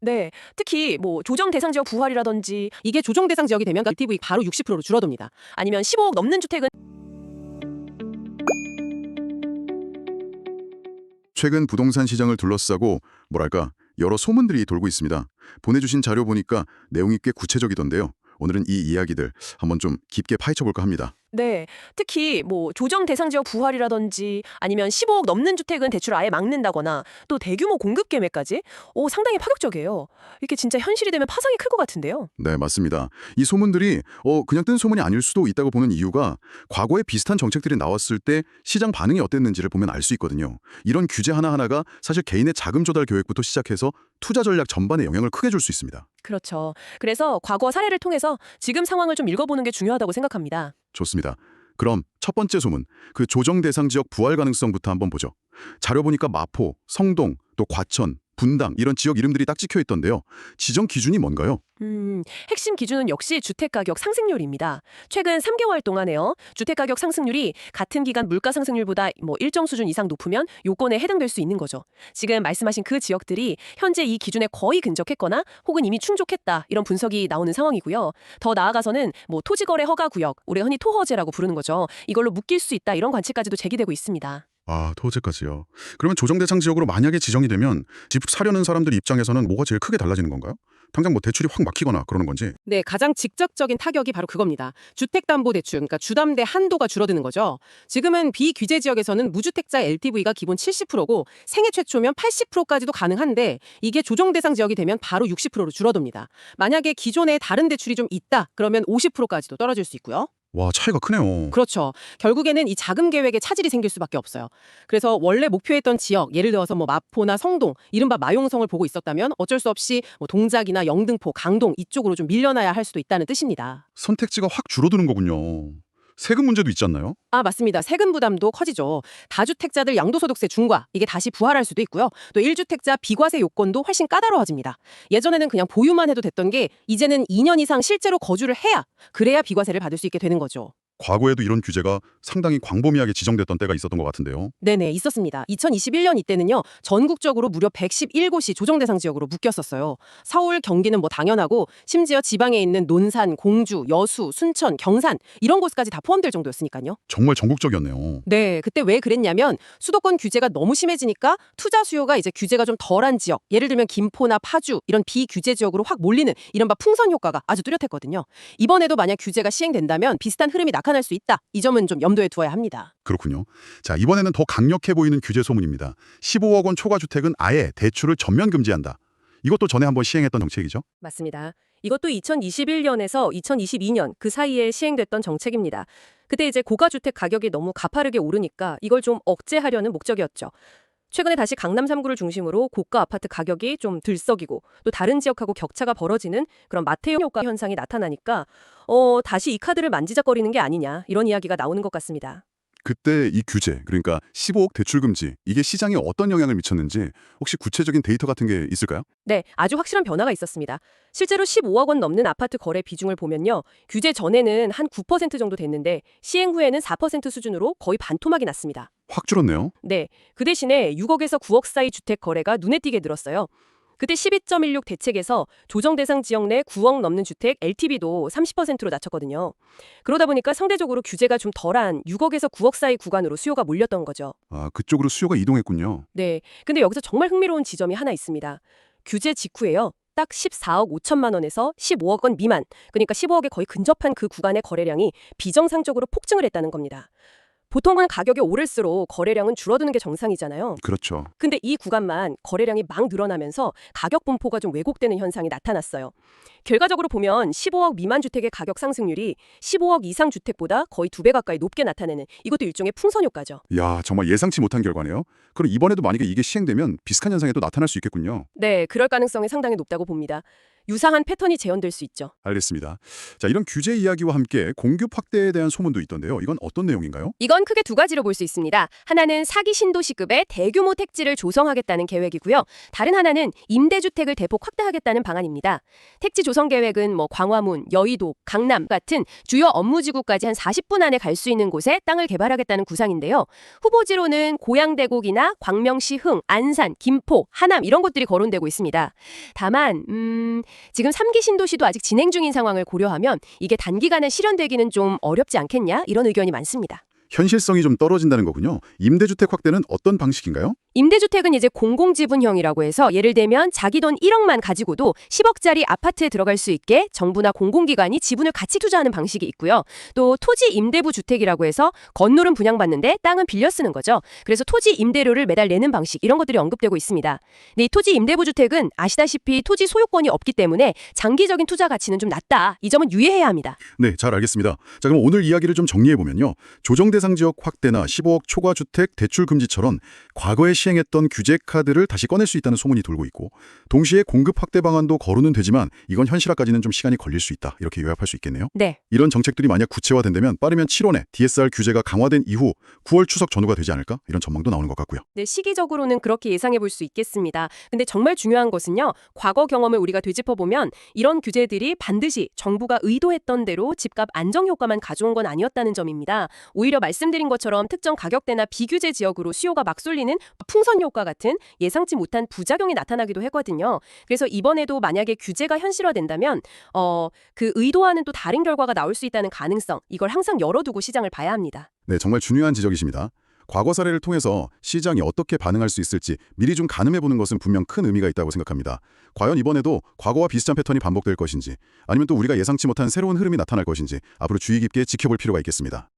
네, 특히 뭐 조정 대상 지역 부활이라든지 이게 조정 대상 지역이 되면 LTV 바로 60%로 줄어듭니다. 아니면 15억 넘는 주택은 최근 부동산 시장을 둘러싸고 뭐랄까 여러 소문들이 돌고 있습니다. 보내주신 자료 보니까 내용이 꽤 구체적이던데요. 오늘은 이 이야기들 한번 좀 깊게 파헤쳐볼까 합니다. 네, 특히 뭐 조정 대상 지역 부활이라든지 아니면 15억 넘는 주택은 대출 아예 막는다거나 또 대규모 공급 계획까지 상당히 파격적이에요. 이게 진짜 현실이 되면 파장이 클 것 같은데요. 네, 맞습니다. 이 소문들이 그냥 뜬 소문이 아닐 수도 있다고 보는 이유가 과거에 비슷한 정책들이 나왔을 때 시장 반응이 어땠는지를 보면 알 수 있거든요. 이런 규제 하나하나가 사실 개인의 자금 조달 계획부터 시작해서 투자 전략 전반에 영향을 크게 줄 수 있습니다. 그렇죠. 그래서 과거 사례를 통해서 지금 상황을 좀 읽어보는 게 중요하다고 생각합니다. 좋습니다. 그럼 첫 번째 소문, 그 조정 대상 지역 부활 가능성부터 한번 보죠. 자료 보니까 마포, 성동, 또 과천, 분당 이런 지역 이름들이 딱 찍혀 있던데요. 지정 기준이 뭔가요? 핵심 기준은 역시 주택가격 상승률입니다. 최근 3개월 동안에요. 주택가격 상승률이 같은 기간 물가 상승률보다 일정 수준 이상 높으면 요건에 해당될 수 있는 거죠. 지금 말씀하신 그 지역들이 현재 이 기준에 거의 근접했거나 혹은 이미 충족했다 이런 분석이 나오는 상황이고요. 더 나아가서는 토지거래 허가 구역, 우리가 흔히 토허제라고 부르는 거죠. 이걸로 묶일 수 있다 이런 관측까지도 제기되고 있습니다. 아, 토지까지요. 그러면 조정 대상 지역으로 만약에 지정이 되면 집 사려는 사람들 입장에서는 뭐가 제일 크게 달라지는 건가요? 당장 대출이 확 막히거나 그러는 건지. 네, 가장 직접적인 타격이 바로 그겁니다. 주택담보대출, 그러니까 주담대 한도가 줄어드는 거죠. 지금은 비규제 지역에서는 무주택자 LTV가 기본 70%고 생애 최초면 80%까지도 가능한데 이게 조정 대상 지역이 되면 바로 60%로 줄어듭니다. 만약에 기존에 다른 대출이 좀 있다, 그러면 50%까지도 떨어질 수 있고요. 와, 차이가 크네요. 그렇죠. 결국에는 이 자금 계획에 차질이 생길 수밖에 없어요. 그래서 원래 목표했던 지역, 예를 들어서 마포나 성동, 이른바 마용성을 보고 있었다면 어쩔 수 없이 동작이나 영등포, 강동 이쪽으로 좀 밀려나야 할 수도 있다는 뜻입니다. 선택지가 확 줄어드는 거군요. 세금 문제도 있지 않나요? 아, 맞습니다. 세금 부담도 커지죠. 다주택자들 양도소득세 중과 이게 다시 부활할 수도 있고요. 또 1주택자 비과세 요건도 훨씬 까다로워집니다. 예전에는 그냥 보유만 해도 됐던 게 이제는 2년 이상 실제로 거주를 해야 그래야 비과세를 받을 수 있게 되는 거죠. 과거에도 이런 규제가 상당히 광범위하게 지정됐던 때가 있었던 것 같은데요. 네네, 있었습니다. 2021년 이때는요, 전국적으로 무려 111곳이 조정대상 지역으로 묶였었어요. 서울, 경기는 당연하고 심지어 지방에 있는 논산, 공주, 여수, 순천, 경산 이런 곳까지 다 포함될 정도였으니까요. 정말 전국적이었네요. 네, 그때 왜 그랬냐면 수도권 규제가 너무 심해지니까 투자 수요가 이제 규제가 좀 덜한 지역, 예를 들면 김포나 파주 이런 비규제 지역으로 확 몰리는 이른바 풍선 효과가 아주 뚜렷했거든요. 이번에도 만약 규제가 시행된다면 비슷한 흐름이 나타날 수 있다. 이 점은 좀 염두에 두어야 합니다. 그렇군요. 자, 이번에는 더 강력해 보이는 규제 소문입니다. 15억 원 초과 주택은 아예 대출을 전면 금지한다. 이것도 전에 한번 시행했던 정책이죠? 맞습니다. 이것도 2021년에서 2022년 그 사이에 시행됐던 정책입니다. 그때 이제 고가주택 가격이 너무 가파르게 오르니까 이걸 좀 억제하려는 목적이었죠. 최근에 다시 강남 3구를 중심으로 고가 아파트 가격이 좀 들썩이고 또 다른 지역하고 격차가 벌어지는 그런 마태용 효과 현상이 나타나니까 다시 이 카드를 만지작거리는 게 아니냐 이런 이야기가 나오는 것 같습니다. 그때 이 규제, 그러니까 15억 대출 금지, 이게 시장에 어떤 영향을 미쳤는지 혹시 구체적인 데이터 같은 게 있을까요? 네, 아주 확실한 변화가 있었습니다. 실제로 15억 원 넘는 아파트 거래 비중을 보면요. 규제 전에는 한 9% 정도 됐는데 시행 후에는 4% 수준으로 거의 반토막이 났습니다. 확 줄었네요. 네, 그 대신에 6억에서 9억 사이 주택 거래가 눈에 띄게 늘었어요. 그때 12.16 대책에서 조정 대상 지역 내 9억 넘는 주택 LTV도 30%로 낮췄거든요. 그러다 보니까 상대적으로 규제가 좀 덜한 6억에서 9억 사이 구간으로 수요가 몰렸던 거죠. 아, 그쪽으로 수요가 이동했군요. 네, 근데 여기서 정말 흥미로운 지점이 하나 있습니다. 규제 직후에요. 딱 14억 5천만 원에서 15억 원 미만, 그러니까 15억에 거의 근접한 그 구간의 거래량이 비정상적으로 폭증을 했다는 겁니다. 보통은 가격이 오를수록 거래량은 줄어드는 게 정상이잖아요. 그렇죠. 근데 이 구간만 거래량이 막 늘어나면서 가격 분포가 좀 왜곡되는 현상이 나타났어요. 결과적으로 보면 15억 미만 주택의 가격 상승률이 15억 이상 주택보다 거의 2배 가까이 높게 나타내는 이것도 일종의 풍선 효과죠. 야, 정말 예상치 못한 결과네요. 그럼 이번에도 만약에 이게 시행되면 비슷한 현상이 또 나타날 수 있겠군요. 네, 그럴 가능성이 상당히 높다고 봅니다. 유사한 패턴이 재현될 수 있죠. 알겠습니다. 자, 이런 규제 이야기와 함께 공급 확대에 대한 소문도 있던데요. 이건 어떤 내용인가요? 이건 크게 두 가지로 볼 수 있습니다. 하나는 사기 신도시급의 대규모 택지를 조성하겠다는 계획이고요. 다른 하나는 임대주택을 대폭 확대하겠다는 방안입니다. 택지 조성 계획은 광화문, 여의도, 강남 같은 주요 업무지구까지 한 40분 안에 갈 수 있는 곳에 땅을 개발하겠다는 구상인데요. 후보지로는 고양대곡이나 광명시 흥, 안산, 김포, 하남 이런 곳들이 거론되고 있습니다. 다만 지금 3기 신도시도 아직 진행 중인 상황을 고려하면 이게 단기간에 실현되기는 좀 어렵지 않겠냐? 이런 의견이 많습니다. 현실성이 좀 떨어진다는 거군요. 임대주택 확대는 어떤 방식인가요? 임대주택은 이제 공공지분형이라고 해서 예를 들면 자기 돈 1억만 가지고도 10억짜리 아파트에 들어갈 수 있게 정부나 공공기관이 지분을 같이 투자하는 방식이 있고요. 또 토지 임대부 주택이라고 해서 건물은 분양받는데 땅은 빌려 쓰는 거죠. 그래서 토지 임대료를 매달 내는 방식 이런 것들이 언급되고 있습니다. 근데 이 토지 임대부 주택은 아시다시피 토지 소유권이 없기 때문에 장기적인 투자 가치는 좀 낮다. 이 점은 유의해야 합니다. 네, 잘 알겠습니다. 자, 그럼 오늘 이야기를 좀 정리해보면요. 조정 대상 지역 확대나 15억 초과 주택 대출 금지처럼 과거에 시행했던 규제 카드를 다시 꺼낼 수 있다는 소문이 돌고 있고 동시에 공급 확대 방안도 거론은 되지만 이건 현실화까지는 좀 시간이 걸릴 수 있다. 이렇게 요약할 수 있겠네요. 네. 이런 정책들이 만약 구체화된다면 빠르면 7월에 DSR 규제가 강화된 이후 9월 추석 전후가 되지 않을까? 이런 전망도 나오는 것 같고요. 네, 시기적으로는 그렇게 예상해 볼 수 있겠습니다. 근데 정말 중요한 것은요. 과거 경험을 우리가 되짚어보면 이런 규제들이 반드시 정부가 의도했던 대로 집값 안정 효과만 가져온 건 아니었다는 점입니다. 오히려 말씀드린 것처럼 특정 가격대나 비규제 지역으로 수요가 막 쏠리는 풍선 효과 같은 예상치 못한 부작용이 나타나기도 하거든요. 그래서 이번에도 만약에 규제가 현실화된다면 그 의도와는 또 다른 결과가 나올 수 있다는 가능성 이걸 항상 열어두고 시장을 봐야 합니다. 네, 정말 중요한 지적이십니다. 과거 사례를 통해서 시장이 어떻게 반응할 수 있을지 미리 좀 가늠해보는 것은 분명 큰 의미가 있다고 생각합니다. 과연 이번에도 과거와 비슷한 패턴이 반복될 것인지 아니면 또 우리가 예상치 못한 새로운 흐름이 나타날 것인지 앞으로 주의 깊게 지켜볼 필요가 있겠습니다.